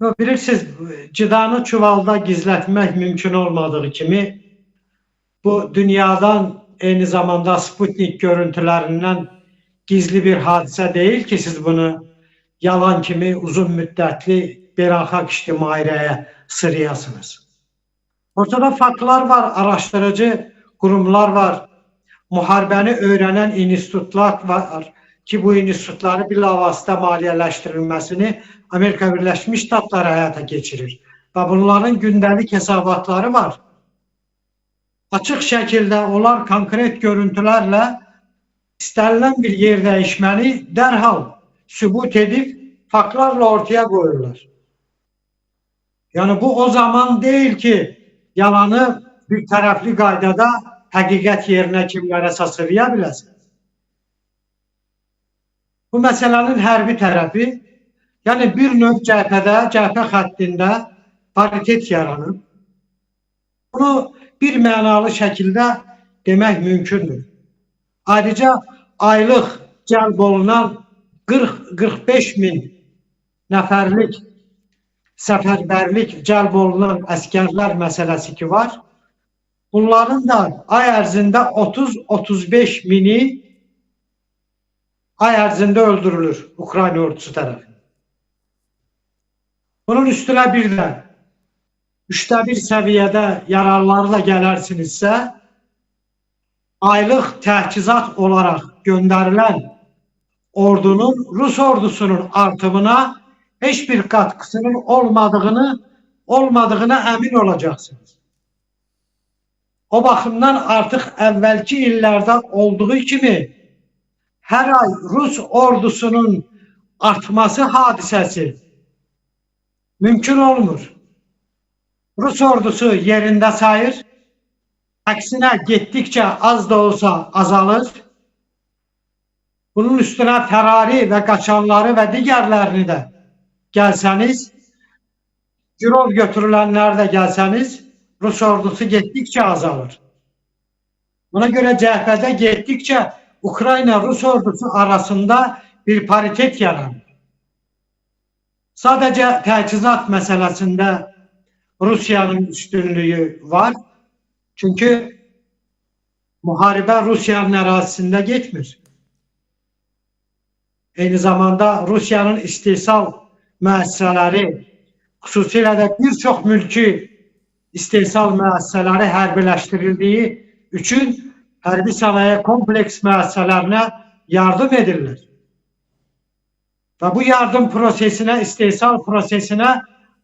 Bilirsiniz, cidanı çuvalda gizletmek mümkün olmadığı kimi, bu dünyadan eyni zamanda Sputnik görüntülerinden gizli bir hadisə deyil ki, siz bunu yalan kimi uzun müddətli beynəlxalq ictimaiyyəyə sırıyasınız. Ortada faktlar var, araştırıcı kurumlar var, muharebəni öğrenen institutlar var ki, bu institutları bilavasitə maliyyələşdirilməsini Amerika Birleşmiş Ştatları hayata geçirir. Ve bunların gündelik hesabatları var. Açık şekilde onlar konkret görüntülerle istenilen bir yer değişmeni derhal sübut edip faktlarla ortaya koyurlar. Yani bu o zaman değil ki yalanı bir taraflı qaydada həqiqət yerinə kimlərə sasırıya biləsin. Bu məsələnin hərbi tərəfi, yəni bir növ cəbhədə, cəbhə xəttində paritet yaranıb. Bunu bir mənalı şəkildə demək mümkündür. Ayrıca aylıq cəlb olunan 40-45 min nəfərlik səfərbərlik cəlb olunan əskərlər məsələsi ki var. Bunların da ay ərzində 30-35 mini ay ərzində öldürülür Ukrayna ordusu tərəfindən. Bunun üstünə bir də 3-1 səviyyədə yararlarla gələrsinizsə, aylıq təchizat olaraq göndərilən ordunun, Rus ordusunun artımına heç bir katkısının olmadığına emin olacaksınız. O bakımdan artık evvelki illerde olduğu gibi her ay Rus ordusunun artması hadisesi mümkün olmur. Rus ordusu yerinde sayır, aksine gittikçe az da olsa azalır. Bunun üstüne Ferrari ve kaçanları ve diğerlerini de gelseniz, girov götürülenler de gelseniz, Rus ordusu gittikçe azalır. Buna göre cəbhədə gittikçe Ukrayna-Rus ordusu arasında bir paritet yaranır. Sadece təchizat meselesinde Rusya'nın üstünlüğü var. Çünkü muharebe Rusya'nın ərazisində getmir. Eyni zamanda Rusya'nın istehsal müəssisələri, xüsusilə də bir çox mülki istehsal müəssisələri hərbiləşdirildiyi üçün hərbi sənaye kompleks müəssisələrinə yardım edirlər. Və bu yardım prosesinə, istehsal prosesinə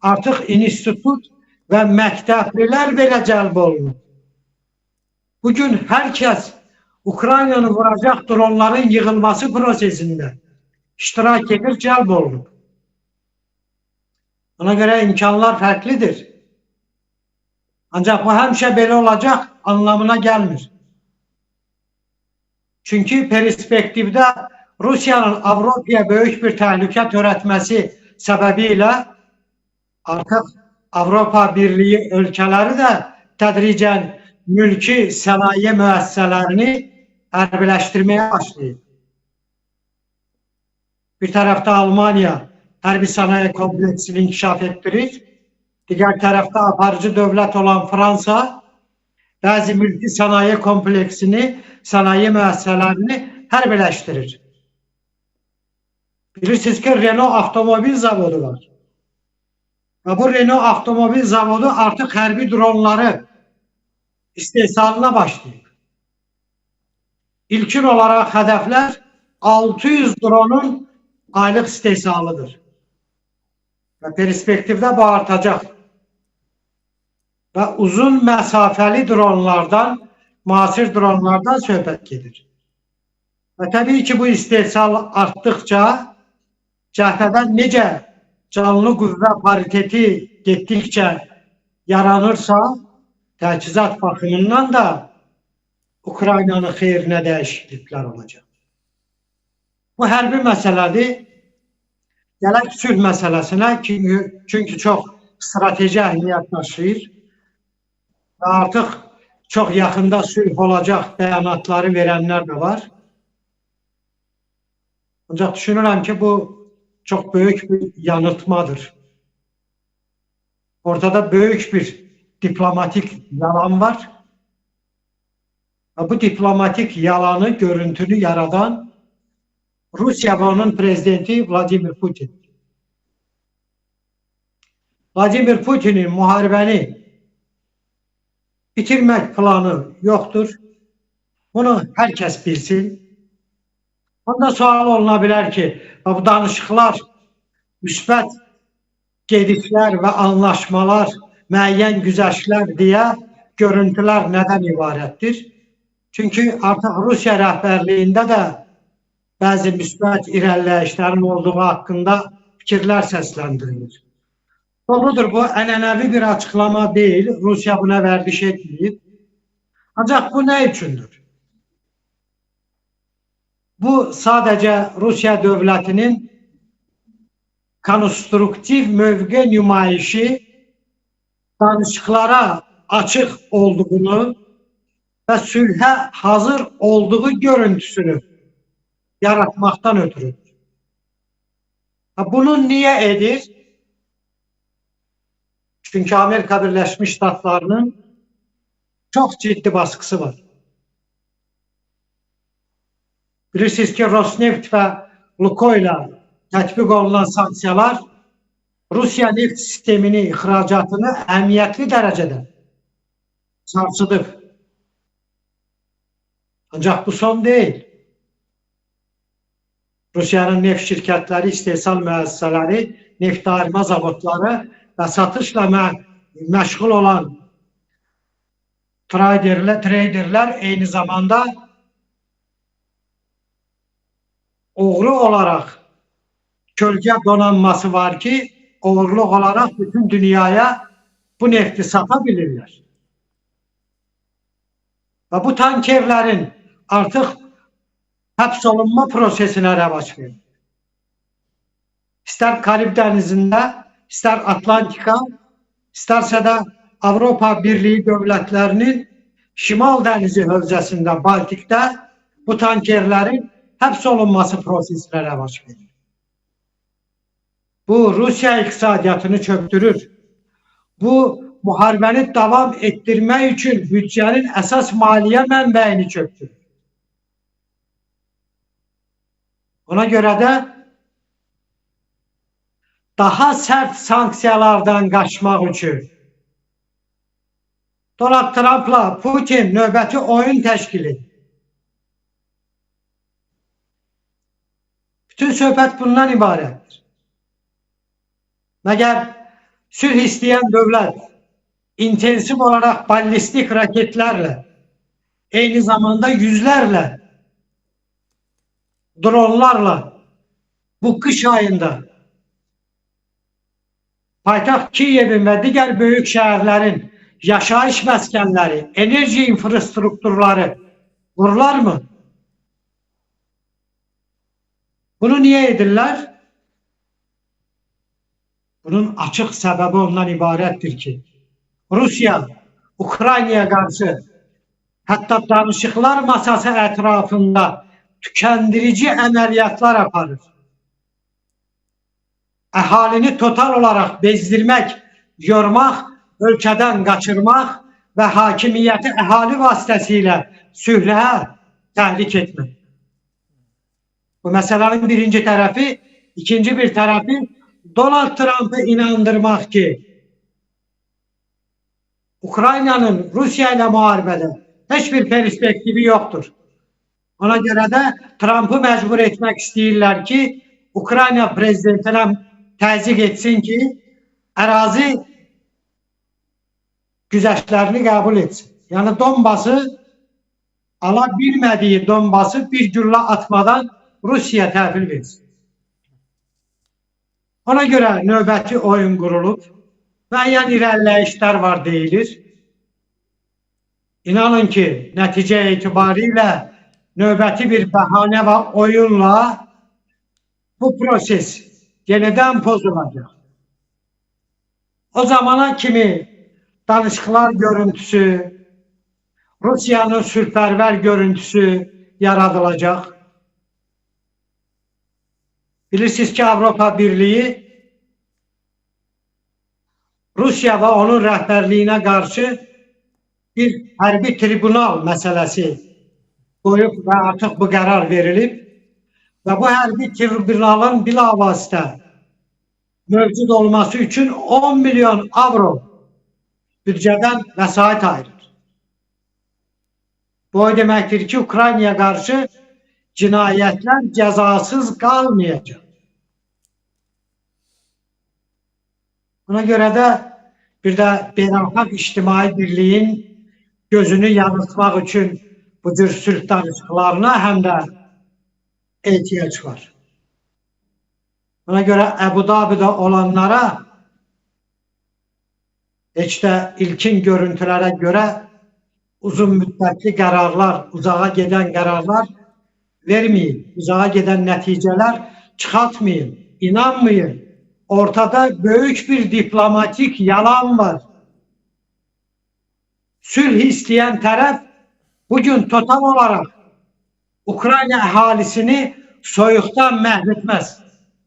artıq institut və məktəblilər belə cəlb olunur. Bugün hər kəs Ukraynanı vuracaq dronların yığılması prosesində iştirak edir, cəlb olunur. Ona göre imkanlar farklıdır. Ancak bu həmişə belə olacaq anlamına gelmir. Çünkü perspektivde Rusya'nın Avrupa'ya büyük bir təhlükə törətməsi sebebiyle artık Avrupa Birliği ölkələri de tədricən mülki sənaye müəssisələrini hərbiləşdirməyə başlayır. Bir tarafta Almanya hərbi sanayi kompleksini inkişaf ettirir. Diğer tarafta aparıcı devlet olan Fransa bazı mülki sanayi kompleksini, sanayi müesseselerini hərbiləşdirir. Bilirsiniz ki Renault avtomobil zavodu var. Ve bu Renault avtomobil zavodu artık hərbi dronları istehsalına başlayır. İlkin olarak hedefler 600 dronun aylık istehsalıdır. Ve perspektifde bu artacaq. Ve uzun mesafeli dronlardan, müasir dronlardan söhbət gedir. Ve tabii ki bu istehsal arttıkça cəbhədən necə canlı qüvvə pariteti getdikcə yaranırsa, təchizat baxımından da Ukraynanın xeyrinə dəyişikliklər olacaq. Bu hərbi məsələdir. Gələk sülh məsələsinə, çünki çox strateji əhəmiyyət daşıyır və artıq çox yaxında sülh olacaq bəyanatları verənlər də var. Ancaq düşünürəm ki, bu çox böyük bir yanıltmadır. Ortada büyük bir diplomatik yalan var. Bu diplomatik yalanı, görüntünü yaradan Rusya ve onun prezidenti Vladimir Putin. Vladimir Putin'in muharebeni bitirmek planı yoktur. Bunu herkes bilsin. Onda sual olunabilir ki, bu danışıqlar, müsbət gedişlər və anlaşmalar, müəyyən güzəştlər deyə görüntülər nədən ibarətdir? Çünki artıq Rusiya rəhbərliyində də bəzi müsbət irəliləyişlərin olduğu haqqında fikirlər səsləndirilir. Doğrudur, bu ənənəvi bir açıqlama deyil. Rusiya buna vərdiş etməyib. Ancaq bu nə üçündür? Bu sadəcə Rusiya dövlətinin konstruktiv mövqe nümayişi, danışıqlara açıq olduğunu və sülhə hazır olduğu görüntüsünü yaratmaqdan ötürüdür. Bunu niyə edir? Çünki Amerika Birləşmiş Ştatlarının çox ciddi baskısı var. Bilirsiniz ki, Rosneft və Lukoyla tətbiq olunan sanksiyalar Rusiya neft sistemini, ixracatını əhəmiyyətli dərəcədə sarsıdıb. Ancaq bu son deyil. Rusiyanın neft şirkətləri, istehsal müəssisələri, neft ayırma zavodları və satışla məşğul olan traderlər eyni zamanda uğurlu olarak kölgə donanması var ki, uğurlu olarak bütün dünyaya bu nefti satabilirler. Ve bu tankerlerin artık hapsolunma prosesine revaç verir. İster Karib Denizi'nde, ister Atlantika, isterse de Avrupa Birliği devletlerinin Şimal Denizi hövzəsində, Baltik'te bu tankerlerin hapsolunması prosesine revaç verir. Bu Rusya iqtisadiyyatını çöktürür. Bu muharebeni devam ettirmek için bütçenin esas maliye mənbəyini çöktürür. Ona göre de daha sert sanksiyalardan kaçmak için Donald Trump'la Putin növbəti oyun təşkil edir. Bütün söhbət bundan ibarətdir. Məgər sülh istəyən dövlət intensiv olarak ballistik raketlerle, eyni zamanda yüzlerle dronlarla bu kış ayında paytaxt Kiyevin ve diğer büyük şehirlerin yaşayış meskenleri, enerji infrastrukturları vururlar mı? Bunu niye edirlər? Bunun açıq səbəbi ondan ibarətdir ki, Rusya Ukraynaya karşı hatta danışıqlar masası etrafında tükendirici əməliyyatlar aparır. Əhalini total olarak bezdirmek, yormaq, ölkədən qaçırmaq və hakimiyyəti əhali vasitəsilə sülhə təhrik etmək. Bu məsələnin birinci tərəfi, ikinci bir tərəfi Donald Trump'ı inandırmaq ki, Ukrayna'nın Rusya ile muharebede hiçbir perspektifi yoktur. Ona göre de Trump'ı mecbur etmek istəyirlər ki, Ukrayna prezidentine təzyiq etsin ki, ərazi güzəştlərini qəbul etsin. Yani Donbas'ı ala bilmədiyi Donbas'ı bir güllə atmadan Rusya təhvil versin. Ona göre növbəti oyun qurulub, müəyyən irəliləyişlər var deyilir. İnanın ki, nəticə etibariyle növbəti bir bəhanə və oyunla bu proses yeniden pozulacaq. O zamana kimi danışıqlar görüntüsü, Rusiyanın sülhpərvər görüntüsü yaradılacaq. Bilirsiniz ki, Avrupa Birliği Rusya ve onun rəhbərliyinə karşı bir hərbi tribunal meselesi koyup ve artık bu karar verilip ve bu hərbi tribunalın bilavasitə mövcud olması için 10 milyon avro bütçeden vesayet ayırır. Bu o demektir ki Ukrayna'ya karşı cinayetler cezasız kalmayacak. Buna göre de bir de beynəlxalq ictimai birliğin gözünü yanıltmak için bu tür sülh danışıqlarına hem de ihtiyaç var. Buna göre Ebu Dabi'de olanlara heç de ilkin görüntülere göre uzun müddetli kararlar, uzağa giden kararlar vermeyin. Uzağa giden neticeler çıkartmayın. İnanmayın. Ortada büyük bir diplomatik yalan var. Sülh isteyen taraf bugün total olarak Ukrayna ahalisini soyuqdan məhv etməz.